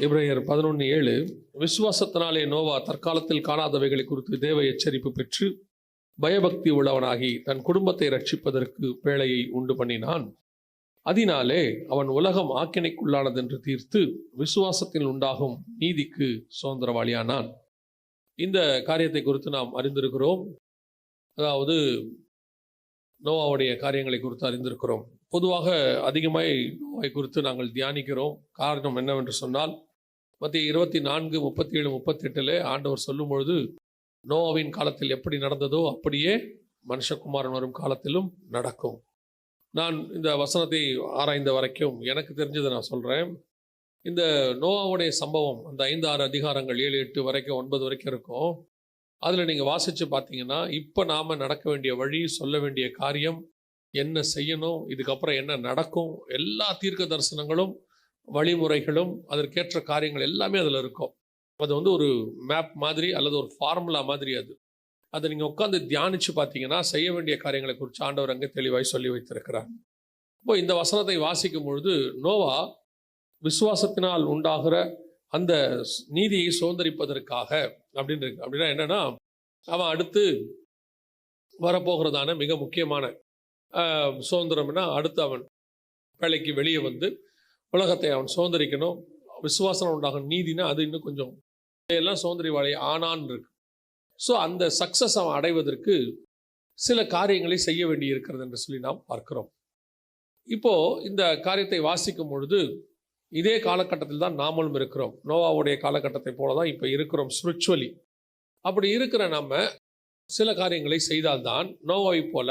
எபிரேயர் 11:7 விசுவாசத்தினாலே நோவா தற்காலத்தில் காணாதவைகளை குறித்து தேவ எச்சரிப்பு பெற்று பயபக்தி உள்ளவனாகி தன் குடும்பத்தை ரட்சிப்பதற்கு பேழையை உண்டு பண்ணினான். அதனாலே அவன் உலகம் ஆக்கினைக்குள்ளானதென்று தீர்த்து விசுவாசத்தில் உண்டாகும் நீதிக்கு சுதந்திரவாளியானான். இந்த காரியத்தை குறித்து நாம் அறிந்திருக்கிறோம். அதாவது நோவாவுடைய காரியங்களை குறித்து அறிந்திருக்கிறோம். பொதுவாக அதிகமாய் நோவை குறித்து நாங்கள் தியானிக்கிறோம். காரணம் என்னவென்று சொன்னால், மத்திய 24, 37, 38 ஆண்டவர் சொல்லும் பொழுது நோவாவின் காலத்தில் எப்படி நடந்ததோ அப்படியே மனுஷகுமாரன் வரும் காலத்திலும் நடக்கும். நான் இந்த வசனத்தை ஆராய்ந்த வரைக்கும் எனக்கு தெரிஞ்சதை நான் சொல்கிறேன். இந்த நோவாவுடைய சம்பவம் அந்த 5, 6 அதிகாரங்கள் 7, 8 வரைக்கும் 9 வரைக்கும் இருக்கும். அதில் நீங்கள் வாசித்து பார்த்தீங்கன்னா, இப்போ நாம் நடக்க வேண்டிய வழி, சொல்ல வேண்டிய காரியம், என்ன செய்யணும், இதுக்கப்புறம் என்ன நடக்கும், எல்லா தீர்க்க தரிசனங்களும் வழிமுறைகளும் அதற்கேற்ற காரியங்கள் எல்லாமே அதில் இருக்கும். அது ஒரு மேப் மாதிரி அல்லது ஒரு ஃபார்முலா மாதிரி. அதை நீங்கள் உட்காந்து தியானித்து பார்த்தீங்கன்னா செய்ய வேண்டிய காரியங்களை குறித்து ஆண்டவர் அங்கே தெளிவாய் சொல்லி வைத்திருக்கிறார். இப்போ இந்த வசனத்தை வாசிக்கும் பொழுது நோவா விசுவாசத்தினால் உண்டாகிற அந்த நீதியை சுதந்திரிப்பதற்காக அப்படின்னு இருக்கு. அப்படின்னா என்னன்னா, அவன் அடுத்து வரப்போகிறதான மிக முக்கியமான சுதந்திரம்னா, அடுத்து அவன் வேலைக்கு வெளியே வந்து உலகத்தை அவன் சுதந்திரிக்கணும். விசுவாசம் உண்டாகும் நீதினா அது இன்னும் கொஞ்சம் எல்லாம் சுதந்திரிவாளி ஆனான் இருக்கு. ஸோ அந்த சக்சஸ் அவன் அடைவதற்கு சில காரியங்களை செய்ய வேண்டி இருக்கிறது என்று சொல்லி நாம் பார்க்கிறோம். இப்போ இந்த காரியத்தை வாசிக்கும் பொழுது இதே காலகட்டத்தில் தான் நாமளும் இருக்கிறோம். நோவாவுடைய காலகட்டத்தை போல தான் இப்போ இருக்கிறோம் ஸ்பிரிச்சுவலி. அப்படி இருக்கிற நம்ம சில காரியங்களை செய்தால்தான் நோவாவை போல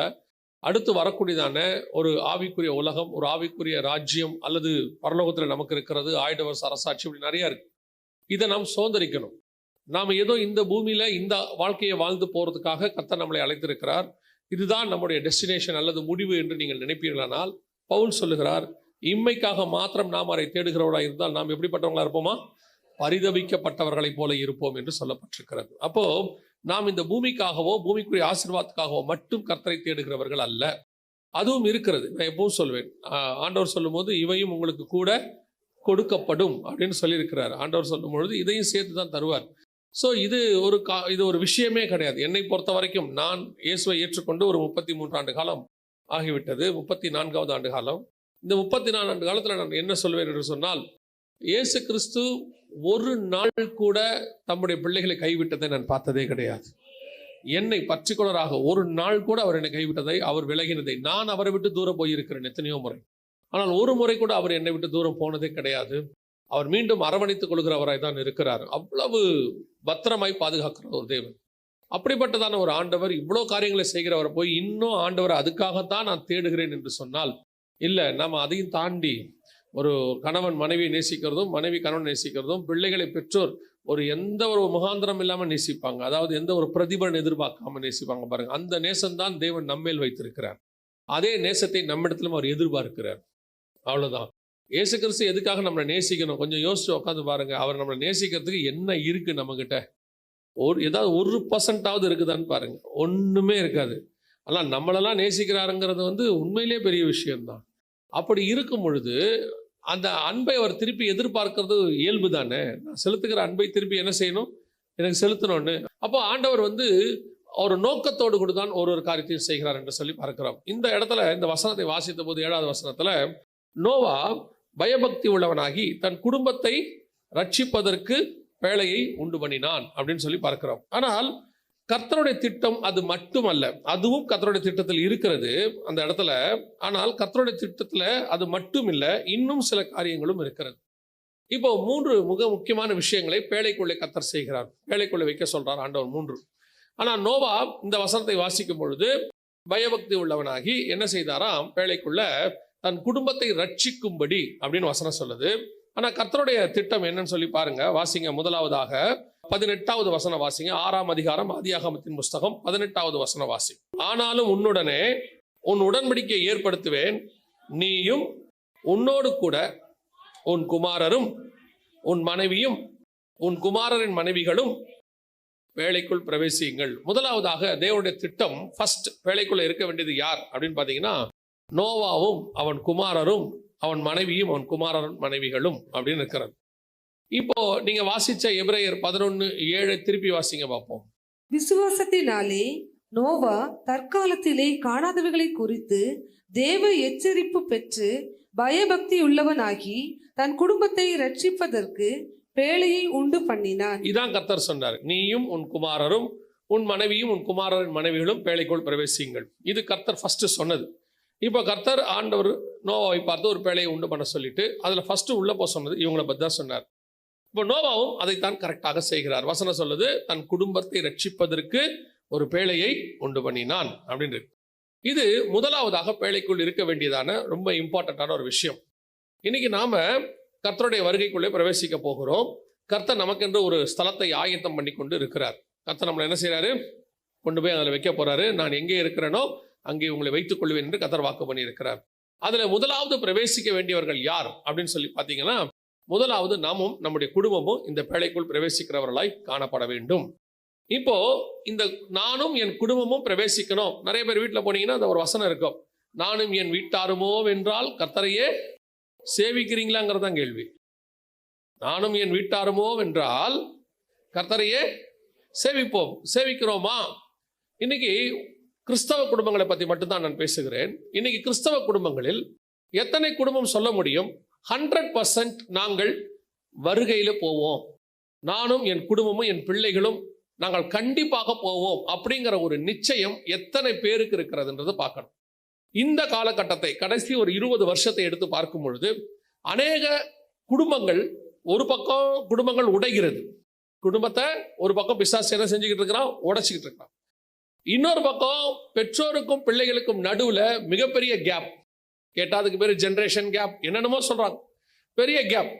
அடுத்து வரக்கூடியதான ஒரு ஆவிக்குரிய உலகம், ஒரு ஆவிக்குரிய ராஜ்யம் அல்லது பரலோகத்தில் நமக்கு இருக்கிறது, 1000 வருஷ அரசாட்சி, இப்படி நிறைய இருக்கு. இதை நாம் சுதந்திரிக்கணும். நாம் ஏதோ இந்த பூமியில இந்த வாழ்க்கையை வாழ்ந்து போறதுக்காக கர்த்தர் நம்மளை அழைத்திருக்கிறார், இதுதான் நம்முடைய டெஸ்டினேஷன் அல்லது முடிவு என்று நீங்கள் நினைப்பீர்களானால், பவுல் சொல்லுகிறார், இம்மைக்காக மாத்திரம் நாம் அதை தேடுகிறவர்களாக இருந்தால் நாம் எப்படிப்பட்டவங்களா இருப்போமா? பரிதபிக்கப்பட்டவர்களை போல இருப்போம் என்று சொல்லப்பட்டிருக்கிறது. அப்போ நாம் இந்த பூமிக்காகவோ பூமிக்குரிய ஆசீர்வாதத்துக்காகவோ மட்டும் கர்த்தரை தேடுகிறவர்கள் அல்ல. அதுவும் இருக்கிறது. நான் எப்பவும் சொல்வேன், ஆண்டவர் சொல்லும் போது இவையும் உங்களுக்கு கூட கொடுக்கப்படும் அப்படின்னு சொல்லியிருக்கிறார். ஆண்டவர் சொல்லும் பொழுது இதையும் சேர்த்து தான் தருவார். ஸோ இது ஒரு விஷயமே கிடையாது. என்னை பொறுத்த வரைக்கும் நான் இயேசுவை ஏற்றுக்கொண்டு ஒரு 33 ஆண்டு காலம் ஆகிவிட்டது, 34வது ஆண்டு காலம். இந்த 34 ஆண்டு காலத்தில் நான் என்ன சொல்வேன் என்று சொன்னால், இயேசு கிறிஸ்து ஒரு நாள் கூட தம்முடைய பிள்ளைகளை கைவிட்டதை நான் பார்த்ததே கிடையாது. என்னை பர்டிகுலராக ஒரு நாள் கூட அவர் என்னை கைவிட்டதை, அவர் விலகினதை, நான் அவரை விட்டு தூரம் போயிருக்கிறேன் எத்தனையோ முறை. ஆனால் ஒரு முறை கூட அவர் என்னை விட்டு தூரம் போனதே கிடையாது. அவர் மீண்டும் அரவணைத்துக் கொள்கிறவராய் தான் இருக்கிறார். அவ்வளவு பத்திரமாய் பாதுகாக்கிற ஒரு தேவன். அப்படிப்பட்டதான ஒரு ஆண்டவர் இவ்வளோ காரியங்களை செய்கிறவரை போய் இன்னும் ஆண்டவர் அதுக்காகத்தான் நான் தேடுகிறேன் என்று சொன்னால், இல்லை, நம்ம அதையும் தாண்டி ஒரு கணவன் மனைவியை நேசிக்கிறதும், மனைவி கணவன் நேசிக்கிறதும், பிள்ளைகளை பெற்றோர் எந்த ஒரு முகாந்திரம் இல்லாமல் நேசிப்பாங்க. அதாவது எந்த ஒரு பிரதிபலன் எதிர்பார்க்காம நேசிப்பாங்க பாருங்க. அந்த நேசம்தான் தேவன் நம்மேல் வைத்திருக்கிறார். அதே நேசத்தை நம்மிடத்திலும் அவர் எதிர்பார்க்கிறார். அவ்வளவுதான். இயேசு கிறிஸ்து எதுக்காக நம்மளை நேசிக்கணும்? கொஞ்சம் யோசிச்சு உட்காந்து பாருங்க. அவர் நம்மளை நேசிக்கிறதுக்கு என்ன இருக்கு நம்மகிட்ட? ஏதாவது 1% இருக்குதான்னு பாருங்க. ஒண்ணுமே இருக்காது. ஆனால் நம்மளெல்லாம் நேசிக்கிறாருங்கிறது உண்மையிலே பெரிய விஷயம்தான். அப்படி இருக்கும் பொழுது அந்த அன்பை அவர் திருப்பி எதிர்பார்க்கிறது இயல்பு தானே. நான் செலுத்துகிற அன்பை திருப்பி என்ன செய்யணும்? எனக்கு செலுத்தணும்னு. அப்போ ஆண்டவர் ஒரு நோக்கத்தோடு கூட தான் ஒரு காரியத்தையும் செய்கிறார் என்று சொல்லி பார்க்கிறோம். இந்த இடத்துல இந்த வசனத்தை வாசித்த போது 7வது வசனத்துல நோவா பயபக்தி உள்ளவனாகி தன் குடும்பத்தை ரட்சிப்பதற்கு பேழையை உண்டு பண்ணினான் அப்படின்னு சொல்லி பார்க்கிறோம். ஆனால் கர்த்தருடைய திட்டம் அது மட்டுமல்ல, அதுவும் கர்த்தருடைய திட்டத்தில் இருக்கிறது அந்த இடத்துல. ஆனால் கர்த்தருடைய திட்டத்துல அது மட்டும் இல்லை, இன்னும் சில காரியங்களும் இருக்கிறது. இப்போ 3 முக்கியமான விஷயங்களை பேழைக்குள்ளே கர்த்தர் செய்கிறார். பேழைக்குள்ளே வைக்க சொல்றார் ஆண்டவர் 3. ஆனால் நோவா இந்த வசனத்தை வாசிக்கும் பொழுது பயபக்தி உள்ளவனாகி என்ன செய்தாராம்? பேழைக்குள்ள தன் குடும்பத்தை ரட்சிக்கும்படி அப்படின்னு வசனம் சொல்லுது. ஆனா கர்த்தருடைய திட்டம் என்னன்னு சொல்லி பாருங்க. வாசிங்க. முதலாவதாக 18வது வசனம் வாசிங்க. 6ஆம் அதிகாரம் ஆதியாகமத்தின் புஸ்தகம் 18வது வசனம் வாசி. ஆனாலும் உன்னுடனே உன் உடன்படிக்கையை ஏற்படுத்துவேன், நீயும் உன்னோடு கூட உன் குமாரரும் உன் மனைவியும் உன் குமாரரின் மனைவிகளும் வேலைக்குள் பிரவேசியுங்கள். முதலாவதாக தேவனுடைய திட்டம் ஃபர்ஸ்ட் வேலைக்குள்ள இருக்க வேண்டியது யார் அப்படின்னு பாத்தீங்கன்னா, நோவாவும் அவன் குமாரரும் அவன் மனைவியும் அவன் குமாரன் மனைவிகளும் அப்படின்னு இருக்கிறது. இப்போ நீங்க வாசிச்ச எபிரேயர் 11:7 திருப்பி வாசிங்க பார்ப்போம். விசுவாசத்தினாலே நோவா தற்காலத்திலே காணாதவைகளை குறித்து தேவ எச்சரிப்பு பெற்று பயபக்தி உள்ளவனாகி தன் குடும்பத்தை ரட்சிப்பதற்கு பேழையை உண்டு பண்ணினான். இதான் கர்த்தர் சொன்னார், நீயும் உன் குமாரரும் உன் மனைவியும் உன் குமாரரின் மனைவிகளும் பேழைக்குள் பிரவேசியுங்கள். இது கர்த்தர் ஃபர்ஸ்ட் சொன்னது. இப்போ கர்த்தர் ஆண்டவர் நோவாவை பார்த்து ஒரு பேழையை உண்டு பண்ண சொல்லிட்டு அதுல ஃபர்ஸ்ட் உள்ள போக சொன்னது இவங்களை பத்தி தான் சொன்னார். இப்போ நோவாவும் அதைத்தான் கரெக்டாக செய்கிறார். வசனம் சொல்லுது, தன் குடும்பத்தை ரட்சிப்பதற்கு ஒரு பேழையை உண்டு பண்ணினான் அப்படின்னு. இது முதலாவதாக பேழைக்குள் இருக்க வேண்டியதான ரொம்ப இம்பார்ட்டன்டான ஒரு விஷயம். இன்னைக்கு நாம கர்த்தருடைய வருகைக்குள்ளே பிரவேசிக்க போகிறோம். கர்த்தர் நமக்கென்று ஒரு ஸ்தலத்தை ஆயத்தம் பண்ணி கொண்டு இருக்கிறார். கர்த்தர் நம்மளை என்ன செய்யறாரு, கொண்டு போய் அதில் வைக்க போறாரு. நான் எங்கே இருக்கிறேனோ அங்கே உங்களை வைத்துக் கொள்வேன் என்று கர்த்தர் வாக்கு பண்ணி இருக்கிறார். அதுல முதலாவது பிரவேசிக்க வேண்டியவர்கள் யார் அப்படின்னு சொல்லி பார்த்தீங்கன்னா, முதலாவது நாமும் நம்முடைய குடும்பமும் இந்த பேழைக்குள் பிரவேசிக்கிறவர்களாய் காணப்பட வேண்டும். இப்போ இந்த நானும் என் குடும்பமும் பிரவேசிக்கணும். நிறைய பேர் வீட்டில் போனீங்கன்னா அந்த ஒரு வசனம் இருக்கும், நானும் என் வீட்டாருமோ என்றால் கர்த்தரையே சேவிக்கிறீங்களாங்கிறதான் கேள்வி. நானும் என் வீட்டாருமோ என்றால் கர்த்தரையே சேவிப்போம், சேவிக்கிறோமா? இன்னைக்கு கிறிஸ்தவ குடும்பங்களை பத்தி மட்டும்தான் நான் பேசுகிறேன். இன்னைக்கு கிறிஸ்தவ குடும்பங்களில் எத்தனை குடும்பம் சொல்ல முடியும் 100% நாங்கள் வருகையில போவோம், நானும் என் குடும்பமும் என் பிள்ளைகளும் நாங்கள் கண்டிப்பாக போவோம் அப்படிங்கிற ஒரு நிச்சயம் எத்தனை பேருக்கு இருக்கிறதுன்றது பார்க்கணும். இந்த காலகட்டத்தை கடைசி ஒரு 20 வருஷத்தை எடுத்து பார்க்கும் பொழுது அநேக குடும்பங்கள், ஒரு பக்கம் குடும்பங்கள் உடைகிறது, குடும்பத்தை ஒரு பக்கம் பிசாசு என்ன செஞ்சுக்கிட்டு இருக்கிறான், உடைச்சிக்கிட்டு இருக்கிறான். இன்னொரு பக்கம் பெற்றோருக்கும் பிள்ளைகளுக்கும் நடுவுல மிகப்பெரிய கேப், கேட்டா அதுக்கு பேரு ஜெனரேஷன் கேப், என்னென்னமோ சொல்றாங்க, பெரிய கேப்.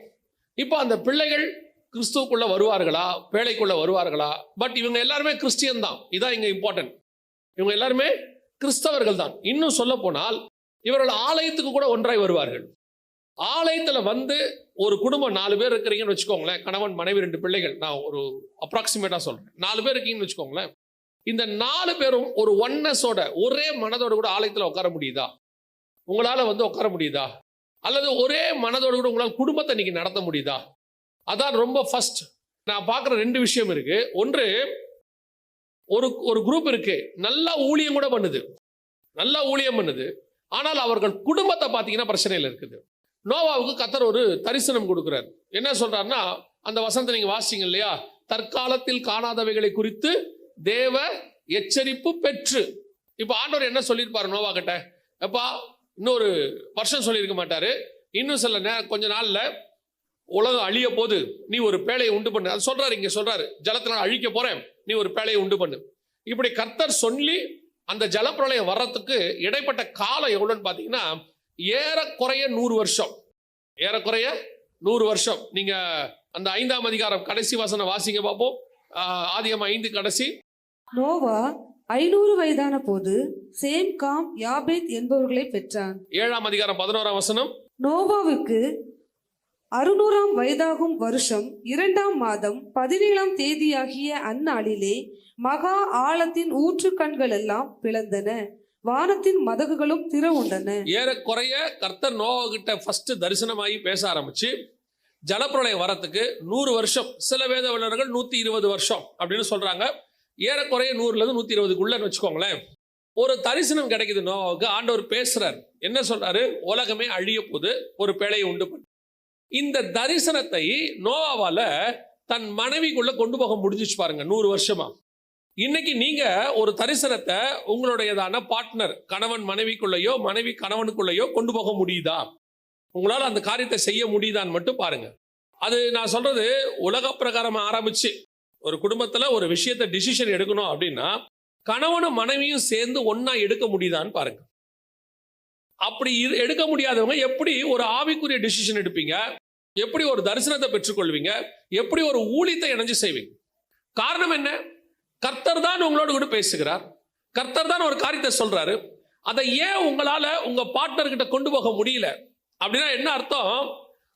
இப்போ அந்த பிள்ளைகள் கிறிஸ்துவுக்குள்ள வருவார்களா, பேழைக்குள்ள வருவார்களா? பட் இவங்க எல்லாருமே கிறிஸ்டியன் தான், இதான் இங்க இம்பார்ட்டன்ட். இவங்க எல்லாருமே கிறிஸ்தவர்கள் தான். இன்னும் சொல்ல போனால் இவர்கள் ஆலயத்துக்கு கூட ஒன்றாய் வருவார்கள். ஆலயத்துல வந்து ஒரு குடும்பம் 4 பேர் இருக்கிறீங்கன்னு வச்சுக்கோங்களேன், கணவன் மனைவி 2 பிள்ளைகள், நான் ஒரு அப்ராக்சிமேட்டா சொல்றேன், 4 பேர் இருக்கீங்கன்னு வச்சுக்கோங்களேன். இந்த 4 பேரும் ஒரு ஒன்னஸோட, ஒரே மனதோடு கூட ஆலயத்துல உட்கார முடியுதா? உங்களால வந்து உட்கார முடியுதா? அல்லது ஒரே மனதோடு கூட உங்களால் குடும்பத்தை இன்னைக்கு நடத்த முடியுதா? அதான் ரொம்ப ஃபர்ஸ்ட் நான் பார்க்குற 2 விஷயம் இருக்கு. ஒன்று, ஒரு குரூப் இருக்கு, நல்லா ஊழியம் கூட பண்ணுது, நல்லா ஊழியம் பண்ணுது, ஆனால் அவர்கள் குடும்பத்தை பார்த்தீங்கன்னா பிரச்சனையில் இருக்குது. நோவாவுக்கு கர்த்தர் ஒரு தரிசனம் கொடுக்கிறார். என்ன சொல்றாருன்னா, அந்த வசனத்தை நீங்க வாசிங்க இல்லையா, தற்காலத்தில் காணாதவைகளை குறித்து தேவ எச்சரிப்பு பெற்று. இப்ப ஆண்டவர் என்ன சொல்லியிருப்பாரு நோவா கிட்ட, எப்பா இன்னொரு வருஷம் சொல்லியிருக்க மாட்டாரு, இன்னும் சில கொஞ்ச நாள்ல உலகம் அழிய போது நீ ஒரு பேழையை உண்டு பண்ணு, அது சொல்றாரு, இங்க சொல்றாரு, ஜலத்தினால் அழிக்க போறேன், நீ ஒரு பேழையை உண்டு பண்ணு. இப்படி கர்த்தர் சொல்லி அந்த ஜலப்பிரளயம் வர்றதுக்கு இடைப்பட்ட காலம் எவ்வளவுன்னு பாத்தீங்கன்னா ஏறக்குறைய 100 வருஷம், ஏறக்குறைய 100 வருஷம். நீங்க அந்த 5ஆம் அதிகாரம் கடைசி வசனம் வாசிங்க பார்ப்போம். ஆதியாகமம் 5 கடைசி. நோவா 500 வயதான போது சேம், காம், யாபேத் என்பவர்களை பெற்றான். 7ஆம் அதிகாரம் 11ஆம் வசனம். நோவாவுக்கு 600ஆம் வயதாகும் வருஷம் 2ஆம் மாதம் 17ஆம் தேதியாகிய அந்நாளிலே மகா ஆழத்தின் ஊற்று கண்கள் எல்லாம் பிளந்தன, வானத்தின் மதகுகளும் திறவுண்டன. ஏறக்குறைய கர்த்தர் நோவா கிட்ட ஃபர்ஸ்ட் தரிசனமாகி பேச ஆரம்பிச்சு ஜலப்பிரளயம் வரத்துக்கு 100 வருஷம், சில வேத வல்லுநர்கள் 120 வருஷம் அப்படின்னு சொல்றாங்க. ஏறக்குறைய 100ல இருந்து 120க்குள்ள வச்சுக்கோங்களேன். ஒரு தரிசனம் கிடைக்குது நோவாவுக்கு. ஆண்டவர் பேசுறார், என்ன சொல்றாரு, உலகமே அழிய போது ஒரு பேழையை உண்டு பண்ணு. இந்த தரிசனத்தை நோவாவால தன் மனைவிக்குள்ள கொண்டு போக முடிஞ்சிச்சு பாருங்க 100 வருஷமா. இன்னைக்கு நீங்க ஒரு தரிசனத்தை உங்களுடையதான பார்ட்னர், கணவன் மனைவிக்குள்ளேயோ மனைவி கணவனுக்குள்ளேயோ கொண்டு போக முடியுதா? உங்களால அந்த காரியத்தை செய்ய முடியுதான்னு மட்டும் பாருங்க. அது நான் சொல்றது உலக பிரகாரம் ஆரம்பிச்சு ஒரு குடும்பத்துல ஒரு விஷயத்தை டிசிஷன் எடுக்கணும் அப்படின்னா கணவனும் மனைவியும் சேர்ந்து ஒன்னா எடுக்க முடியுதான்னு பாருங்க. அப்படி எடுக்க முடியாதவங்க எப்படி ஒரு ஆவிக்குரிய டிசிஷன் எடுப்பீங்க? எப்படி ஒரு தரிசனத்தை பெற்றுக்கொள்வீங்க? எப்படி ஒரு ஊழியத்தை இணைஞ்சு செய்வீங்க? காரணம் என்ன? கர்த்தர் தான் உங்களோடு கூட பேசுகிறார், கர்த்தர் தான் ஒரு காரியத்தை சொல்றாரு. அதை ஏன் உங்களால உங்க பார்ட்னர் கிட்ட கொண்டு போக முடியல அப்படின்னா என்ன அர்த்தம்?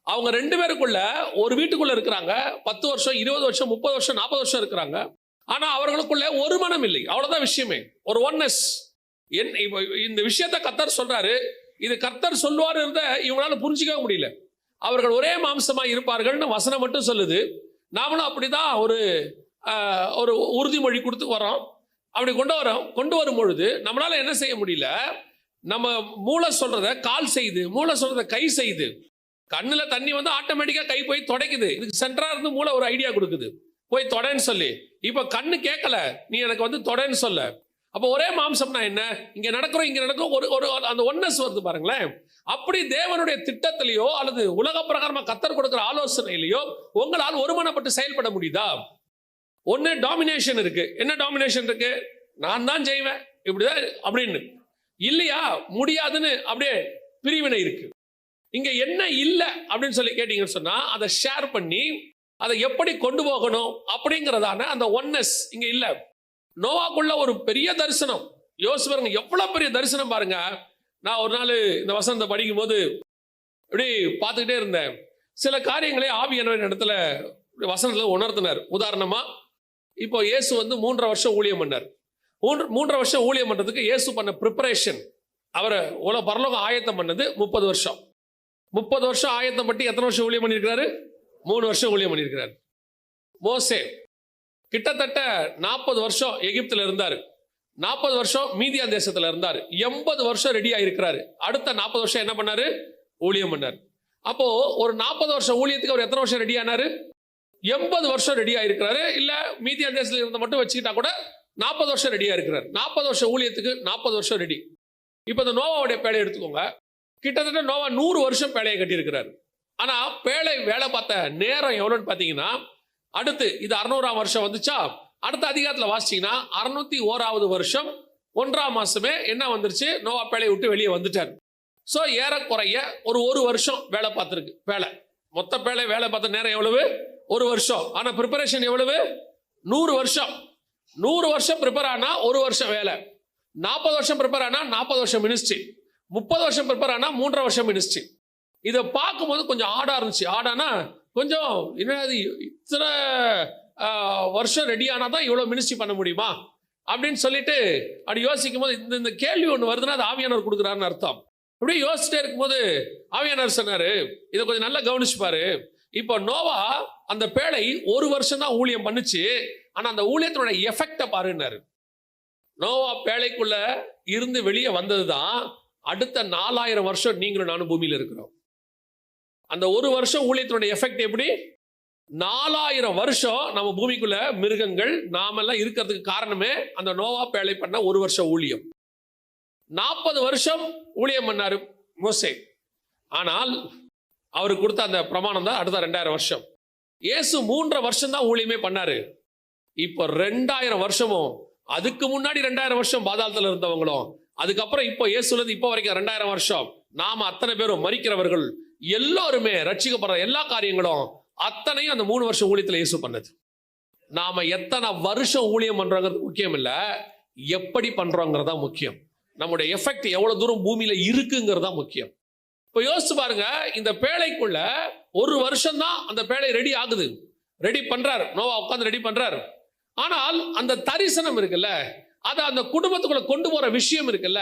அவங்க 2 பேருக்குள்ள ஒரு வீட்டுக்குள்ள இருக்கிறாங்க, 10 வருஷம் 20 வருஷம் 30 வருஷம் 40 வருஷம் இருக்கிறாங்க, ஆனா அவர்களுக்குள்ள ஒரு மனம் இல்லை. அவ்வளவுதான் விஷயமே, ஒரு ஒன்னஸ். இந்த விஷயத்தை கர்த்தர் சொல்றாரு, இது கர்த்தர் சொல்லுவாரு இவங்களால புரிஞ்சிக்கவே முடியல. அவர்கள் ஒரே மாம்சமா இருப்பார்கள்னு வசனம் மட்டும் சொல்லுது. நாமளும் அப்படிதான் ஒரு உறுதிமொழி கொடுத்து வரோம். அப்படி கொண்டு வரும் பொழுது நம்மளால என்ன செய்ய முடியல? நம்ம மூளை சொல்றத கால் செய்து, மூளை சொல்றத கை செய்து. கண்ணுல தண்ணி வந்து ஆட்டோமேட்டிக்கா கை போய் தொடைக்குது. இதுக்கு சென்டரா இருந்து மூளை ஒரு ஐடியா கொடுக்குது, போய் தொடன்னு சொல்லி. இப்ப கண்ணு கேட்கல, நீ எனக்கு வந்து தொடன்னு சொல்ல. அப்ப ஒரே மாம்சம்னா என்ன? இங்க நடக்கிறோம், இங்க நடக்கும், ஒரு அந்த ஒன்னஸ் வருது பாருங்களேன். அப்படி தேவனுடைய திட்டத்திலேயோ அல்லது உலக பிரகாரமா கர்த்தர் கொடுக்கிற ஆலோசனையிலையோ உங்களால் ஒருமனப்பட்டு செயல்பட முடியுதா? ஒன்னு டாமினேஷன் இருக்கு. என்ன டாமினேஷன் இருக்கு? நான் தான் செய்வேன் இப்படிதான் அப்படின்னு. இல்லையா முடியாதுன்னு அப்படியே பிரிவினை இருக்கு. இங்க என்ன இல்லை அப்படின்னு சொல்லி கேட்டீங்கன்னு சொன்னா அதை ஷேர் பண்ணி அதை எப்படி கொண்டு போகணும் அப்படிங்கிறதான அந்த ஒன்னஸ் இங்க இல்ல. நோவாக்குள்ள ஒரு பெரிய தரிசனம் யோசிச்சு பாருங்க, எவ்வளவு பெரிய தரிசனம் பாருங்க. நான் ஒரு நாள் இந்த வசனத்தை படிக்கும் போது இப்படி பார்த்துக்கிட்டே இருந்தேன். சில காரியங்களை ஆவியானவர் இடத்துல வசனத்துல உணர்த்தினார். உதாரணமா இப்போ இயேசு வந்து 3.5 வருஷம் ஊழியம் பண்ணார். 3.5 வருஷம் ஊழியம் பண்றதுக்கு இயேசு பண்ண ப்ரிப்பரேஷன், அவரை பரலோகம் ஆயத்தம் பண்ணது 30 வருஷம். 30 வருஷம் ஆயத்தம் பட்டு எத்தனை வருஷம் ஊழியம் பண்ணியிருக்கிறாரு? 3 வருஷம் ஊழியம் பண்ணியிருக்கிறார். மோசே கிட்டத்தட்ட 40 வருஷம் எகிப்துல இருந்தாரு. 40 வருஷம் மீதியான் தேசத்துல இருந்தாரு. 80 வருஷம் ரெடி ஆயிருக்கிறாரு. அடுத்த 40 வருஷம் என்ன பண்ணாரு? ஊழியம் பண்ணார். அப்போ ஒரு 40 வருஷம் ஊழியத்துக்கு அவர் எத்தனை வருஷம் ரெடி ஆனாரு? 80 வருஷம் ரெடி ஆயிருக்கிறாரு. இல்ல மீதியான் தேசத்துல இருந்த மட்டும் வச்சுக்கிட்டா கூட 40 வருஷம் ரெடியா இருக்கிறார். 40 வருஷம் ஊழியத்துக்கு 40 வருஷம் ரெடி. இப்ப இந்த நோவாவுடைய பேழை எடுத்துக்கோங்க. கிட்டத்தட்ட நோவா 100 வருஷம் பேழையை கட்டி இருக்கிறார். ஆனா பேழை வேலை பார்த்த நேரம் எவ்வளவுன்னு பாத்தீங்கன்னா, அடுத்து இது 600ஆம் வருஷம் வந்துச்சா, அடுத்த அதிகாரத்துல வாசிச்சீங்கன்னா 601வது வருஷம் 1ஆம் மாசமே என்ன வந்துருச்சு? நோவா பேழையை விட்டு வெளியே வந்துட்டார். சோ ஏறக்குறைய ஒரு வருஷம் வேலை பார்த்திருக்கு. பேழை மொத்த பேழை வேலை பார்த்த நேரம் எவ்வளவு? 1 வருஷம். ஆனா ப்ரிப்பரேஷன் எவ்வளவு? 100 வருஷம். 100 வருஷம் ப்ரிப்பேர் ஆனா 1 வருஷம் வேலை. 40 வருஷம் ப்ரிப்பேர் ஆனா 40 வருஷம் மினிஸ்ட்ரி. 30 வருஷம் ப்ரிப்பேர் ஆனா 3.5 வருஷம் மினிஸ்ட்ரி. இதை பார்க்கும்போது கொஞ்சம் ஆடா இருந்துச்சு. ஆடானா கொஞ்சம் என்னது இத்தனை வருஷம் ரெடி ஆனா தான் இவ்வளவு மினிஸ்ட்ரி பண்ண முடியுமா அப்படின்னு சொல்லிட்டு அப்படி யோசிக்கும் போது இந்த கேள்வி ஒன்று வருதுன்னா அது ஆவியானவர் கொடுக்குறாருன்னு அர்த்தம். அப்படியே யோசிச்சுட்டே இருக்கும்போது ஆவியானவர் சொன்னாரு, இதை கொஞ்சம் நல்லா கவனிச்சு பாரு. இப்போ நோவா அந்த பேழை 1 வருஷம் தான் ஊழியம் பண்ணுச்சு. ஆனா அந்த ஊழியத்தோட எஃபெக்ட பாருன்னாரு. நோவா பேழைக்குள்ள இருந்து வெளியே வந்ததுதான் அடுத்த 4000 வருஷம் நீங்களும் நானும் பூமியில இருக்கிறோம். அந்த 1 வருஷம் ஊழியத்தினுடைய எஃபெக்ட் எப்படி? 4000 வருஷம் நம்ம பூமிக்குள்ள மிருகங்கள் நாமெல்லாம் இருக்கிறதுக்கு காரணமே அந்த நோவா பேழை பண்ண 1 வருஷம் ஊழியம். 40 வருஷம் ஊழியம் பண்ணாரு மோசே. ஆனால் அவருக்கு கொடுத்த அந்த பிரமாணம் தான் அடுத்த 2000 வருஷம். இயேசு 3.5 வருஷம் தான் ஊழியமே பண்ணாரு. இப்போ 2000 வருஷமும், அதுக்கு முன்னாடி 2000 வருஷம் பாதாளத்தில் இருந்தவங்களும், அதுக்கப்புறம் இப்போ இயேசுல இப்போ வரைக்கும் 2000 வருஷம் நாம அத்தனை பேரும் மரிக்கிறவர்கள் எல்லாருமே ரட்சிக்கப்படுற எல்லா காரியங்களும் அத்தனையும் அந்த 3 வருஷம் ஊழியத்தில் இயேசு பண்ணது. நாம எத்தனை வருஷம் ஊழியம் பண்றோங்கிறது முக்கியம் இல்ல, எப்படி பண்றோங்கிறதா முக்கியம். நம்முடைய எஃபெக்ட் எவ்வளவு தூரம் பூமியில இருக்குங்கிறதா முக்கியம். இப்போ யோசிச்சு பாருங்க, இந்த பேழைக்குள்ள 1 வருஷம் தான் அந்த பேழை ரெடி ஆகுது. ரெடி பண்றாரு நோவா, உட்காந்து ரெடி பண்றாரு. ஆனால் அந்த தரிசனம் இருக்குல்ல, அதை அந்த குடும்பத்துக்குள்ள கொண்டு போற விஷயம் இருக்குல்ல.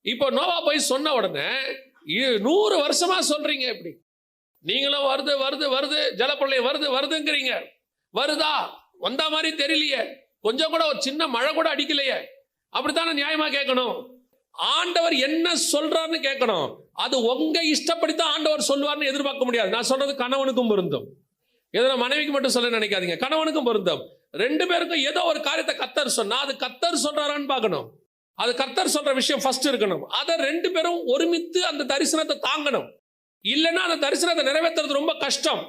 இப்போ நோவா போய் சொன்ன உடனே 100 வருஷமா சொல்றீங்க, எப்படி நீங்களும் வருது வருது வருது ஜலப்பிரளயம் வருது வருதுங்கிறீங்க. வருதா? வந்த மாதிரி தெரியலையே, கொஞ்சம் கூட ஒரு சின்ன மழை கூட அடிக்கலையே. அப்படித்தானே நியாயமா கேட்கணும். ஆண்டவர் என்ன சொல்றாருன்னு கேட்கணும். அது உங்க இஷ்டப்படித்தான் ஆண்டவர் சொல்லுவார்னு எதிர்பார்க்க முடியாது. நான் சொல்றது கணவனுக்கும் பொருந்தும். எதனா மனைவிக்கு மட்டும் சொல்ல நினைக்காதீங்க, கணவனுக்கும் பொருந்தும். 2 பேருக்கும் ஏதோ ஒரு காரியத்தை கர்த்தர் சொன்னா அது கர்த்தர் சொல்றாரான்னு பார்க்கணும். அது கர்த்தர் சொல்ற விஷயம் ஃபர்ஸ்ட் இருக்கணும். அதை 2 பேரும் ஒருமித்து அந்த தரிசனத்தை தாங்கணும். இல்லைன்னா அந்த தரிசனத்தை நிறைவேற்றுறது ரொம்ப கஷ்டம்.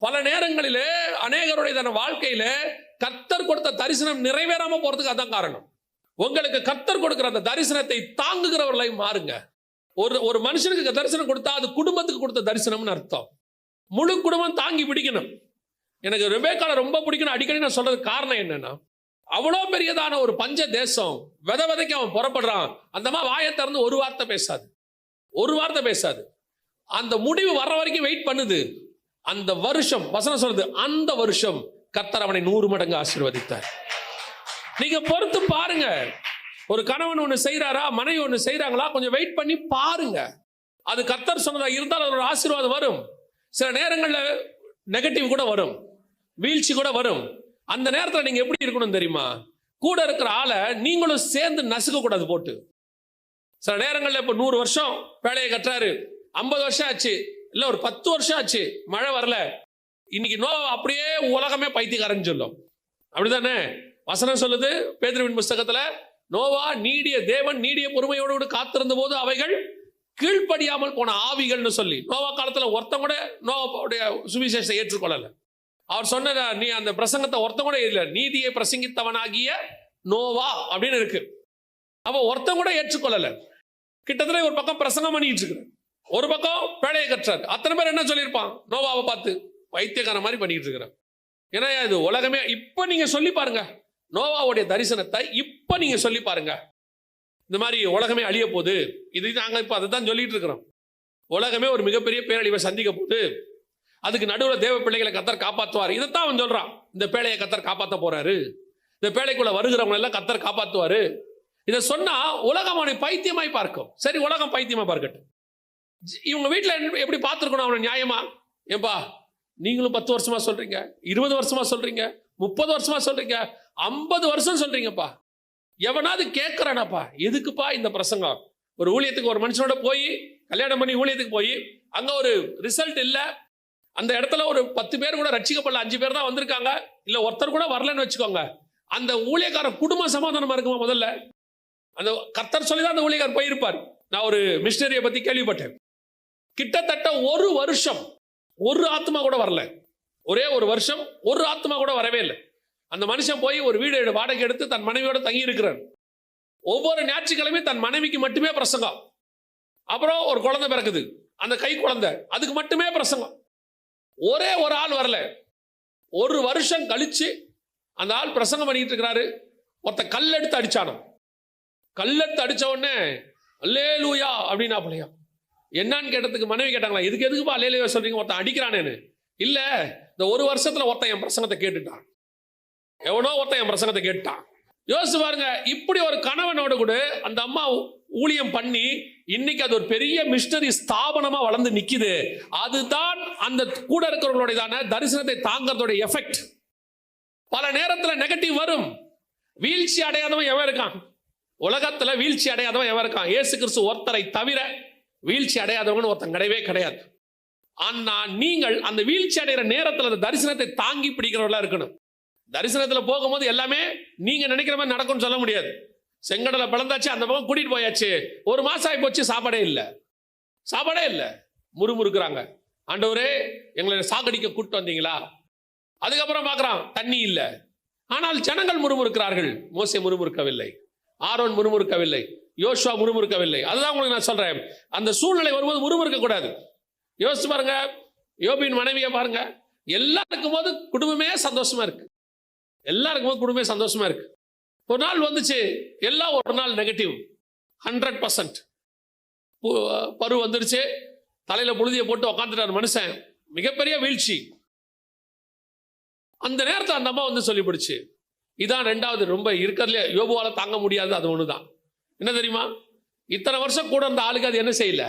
பல நேரங்களிலே அநேகருடைய வாழ்க்கையில கர்த்தர் கொடுத்த தரிசனம் நிறைவேறாம போறதுக்கு அதான் காரணம். உங்களுக்கு கர்த்தர் கொடுக்கிற அந்த தரிசனத்தை தாங்குகிறவர்களை மாறுங்க. ஒரு மனுஷனுக்கு தரிசனம் கொடுத்தா அது குடும்பத்துக்கு கொடுத்த தரிசனம்னு அர்த்தம். முழு குடும்பம் தாங்கி பிடிக்கணும். எனக்கு ரெபேக்காளை ரொம்ப பிடிக்கணும் அடிக்கடி நான் சொல்றது காரணம் என்னன்னா, அவ்வளோ பெரியதான ஒரு பஞ்ச தேசம் விதைக்கு அவன் புறப்படுறான். அந்த மாதிரி வாயை திறந்து ஒரு வார்த்தை பேசாது. அந்த முடிவு வர்ற வரைக்கும் வெயிட் பண்ணுது. அந்த வருஷம் வசனம் சொல்றது, அந்த வருஷம் கர்த்தர் அவனை 100 மடங்கு ஆசீர்வதித்தார். நீங்க பொறுத்து பாருங்க. ஒரு கணவன் ஒண்ணு செய்யறாரா, மனைவி ஒண்ணு செய்யறாங்களா, கொஞ்சம் வெயிட் பண்ணி பாருங்க. அது கர்த்தர் சொன்னதா இருந்தால் அதோட ஆசீர்வாதம் வரும். சில நேரங்களில் நெகட்டிவ் கூட வரும், வீழ்ச்சி கூட வரும். அந்த நேரத்தில் நீங்க எப்படி இருக்கணும் தெரியுமா? கூட இருக்கிற ஆளை நீங்களும் சேர்ந்து நசுக்க கூடாது போட்டு. சில நேரங்களில் இப்போ 100 வருஷம் வேலையை கட்டுறாரு, 50 வருஷம் ஆச்சு, இல்லை ஒரு 10 வருஷம் ஆச்சு, மழை வரல. இன்னைக்கு நோவா அப்படியே உலகமே பைத்தியக்காரன்னு சொல்லும். அப்படிதானே வசனம் சொல்லுது பேதுருவின் புஸ்தகத்துல, நோவா நீடிய தேவன் நீடிய பொறுமையோடு காத்திருந்த போது அவைகள் கீழ்ப்படியாமல் போன ஆவிகள்னு சொல்லி. நோவா காலத்துல ஒருத்தன் கூட நோவாவுடைய சுவிசேஷத்தை ஏற்றுக்கொள்ளல. அவர் சொன்ன நீ அந்த பிரசங்கத்தை ஒருத்தன் கூட இல்லை, நீதியை பிரசங்கித்தவனாகிய நோவா அப்படின்னு இருக்கு. அப்ப ஒருத்தன் கூட ஏற்றுக்கொள்ளல. கிட்டத்தட்ட ஒரு பக்கம் பிரசங்கம் பண்ணிட்டு இருக்கிற, ஒரு பக்கம் பேழையை கற்றார். அத்தனை பேர் என்ன சொல்லியிருப்பான்? நோவாவை பார்த்து வைத்தியக்கார மாதிரி பண்ணிட்டு இருக்கிறான். ஏன்னா இது உலகமே. இப்ப நீங்க சொல்லி பாருங்க நோவாவுடைய தரிசனத்தை, இப்ப நீங்க சொல்லி பாருங்க, இந்த மாதிரி உலகமே அழிய போகுது. இது நாங்க இப்ப அதை தான் சொல்லிட்டு இருக்கிறோம். உலகமே ஒரு மிகப்பெரிய பேரழிவை சந்திக்க போகுது, அதுக்கு நடுவில் தேவ பிள்ளைகளை கர்த்தர் காப்பாற்றுவார். இதைத்தான் அவன் சொல்றான். இந்த பேழையை கர்த்தர் காப்பாற்ற போறாரு, இந்த பேழைக்குள்ள வருகிறவங்க எல்லாம் கர்த்தர் காப்பாற்றுவாரு. இதை சொன்னா உலகம் அவனை பைத்தியமாய் பார்க்கும். சரி, உலகம் பைத்தியமா பார்க்கட்டும். இவங்க வீட்டுல எப்படி பார்த்துருக்கணும் அவனை நியாயமா? ஏன்பா நீங்களும் 10 வருஷமா சொல்றீங்க, 20 வருஷமா சொல்றீங்க, 30 வருஷமா சொல்றீங்க, 50 வருஷம் சொல்றீங்கப்பா, எவனாவது கேட்கறானாப்பா? எதுக்குப்பா இந்த பிரசங்கம்? ஒரு ஊழியத்துக்கு ஒரு மனுஷனோட போய் கல்யாணம் பண்ணி ஊழியத்துக்கு போய் அங்க ஒரு ரிசல்ட் இல்ல, அந்த இடத்துல ஒரு 10 பேர் கூட ரட்சிக்கப்படல, 5 பேர் தான் வந்திருக்காங்க, இல்ல ஒருத்தர் கூட வரலன்னு வச்சுக்கோங்க. அந்த ஊழியக்கார குடும்ப சமாதானமா இருக்குமா? முதல்ல அந்த கர்த்தர் சொல்லிதான் அந்த ஊழியக்காரர் போயிருப்பார். நான் ஒரு மிஷனரியை பத்தி கேள்விப்பட்டேன். கிட்டத்தட்ட ஒரு வருஷம் ஒரு ஆத்மா கூட வரல. ஒரே ஒரு வருஷம் ஒரு ஆத்மா கூட வரவே இல்லை. அந்த மனுஷன் போய் ஒரு வீடு வாடகை எடுத்து தன் மனைவியோட தங்கி இருக்கிறார். ஒவ்வொரு ஞாயிற்றுக்கிழமையும் தன் மனைவிக்கு மட்டுமே பிரசங்கம். அப்புறம் ஒரு குழந்தை பிறக்குது, அந்த கை குழந்தை, அதுக்கு மட்டுமே பிரசங்கம். ஒரே ஒரு ஆள் வரல. ஒரு வருஷம் கழிச்சு அந்த ஆள் பிரசங்கம் பண்ணிட்டு இருக்கிறாரு. ஒருத்த கல்லெடுத்து அடிச்சானோ. கல்லெடுத்து அடிச்ச உடனே அல்லேலூயா அப்படின்னா பிள்ளையா. என்னன்னு கேட்டதுக்கு மனைவி கேட்டாங்களா, எதுக்குப்பா அல்லேலூயா சொல்றீங்க? ஒருத்தன் அடிக்கிறானேன்னு. இல்ல, இந்த ஒரு வருஷத்துல ஒருத்தன் என் பிரசங்கத்தை கேட்டுட்டான், எவனோ ஒருத்தன் என் பிரசங்கத்தை கேட்டுட்டான். யோசிச்சு பாருங்க. இப்படி ஒரு கணவனோட கூட அந்த அம்மா ஊழியம் பண்ணி இன்னைக்கு அது ஒரு பெரிய மிஷனரி ஸ்தாபனமா வளர்ந்து நிக்குது. அதுதான் அந்த கூட இருக்கிறவங்களுடைய தரிசனத்தை தாங்கறதோட எஃபெக்ட். பல நேரத்துல நெகட்டிவ் வரும். வீழ்ச்சி அடையாதவன் எவன் இருக்கான்? உலகத்துல வீழ்ச்சி அடையாதவன் எவன் இருக்கான்? இயேசு கிறிஸ்து ஒருத்தரை தவிர வீழ்ச்சி அடையாதவன் ஒருத்தன் கிடையவே கிடையாது. ஆனா நீங்கள் அந்த வீழ்ச்சி அடைகிற நேரத்தில் அந்த தரிசனத்தை தாங்கி பிடிக்கிறவர்களா இருக்கணும். தரிசனத்துல போகும்போது எல்லாமே நீங்க நினைக்கிற மாதிரி நடக்கும்னு சொல்ல முடியாது. செங்கடலை பிளந்தாச்சு, அந்த பக்கம் கூட்டிட்டு போயாச்சு, ஒரு மாசம் ஆகி போச்சு, சாப்பாடே இல்லை. முறுமுறுக்கிறாங்க, ஆண்டவரே எங்களை சாகடிக்க கூட்டு வந்தீங்களா? அதுக்கப்புறம் பார்க்கறான் தண்ணி இல்லை. ஆனால் ஜனங்கள் முறுமுறுக்கிறார்கள். மோசே முறுமுறுக்கவில்லை, ஆரோன் முறுமுறுக்கவில்லை, யோசுவா முறுமுறுக்கவில்லை. அதுதான் உங்களுக்கு நான் சொல்றேன். அந்த சூழ்நிலை வரும்போது முறுமுறுக்க கூடாது. யோசிச்சு பாருங்க, யோபின் மனைவியை பாருங்க. எல்லாருக்கும் போது குடும்பமே சந்தோஷமா இருக்கு. ஒரு நாள் வந்துச்சு, எல்லாம் ஒரு நாள் நெகட்டிவ். 100% பரு வந்துருச்சு, தலையில புழுதியை போட்டு உக்காந்துட்டார் மனுஷன். மிகப்பெரிய வீழ்ச்சி. அந்த நேரத்தில் அந்த அம்மா வந்து சொல்லிவிடுச்சு, இதான் 2வது ரொம்ப இருக்கிறதுல யோபுவால தாங்க முடியாது. அது ஒண்ணுதான். என்ன தெரியுமா? இத்தனை வருஷம் கூட அந்த ஆளுக்கு அது என்ன செய்யல,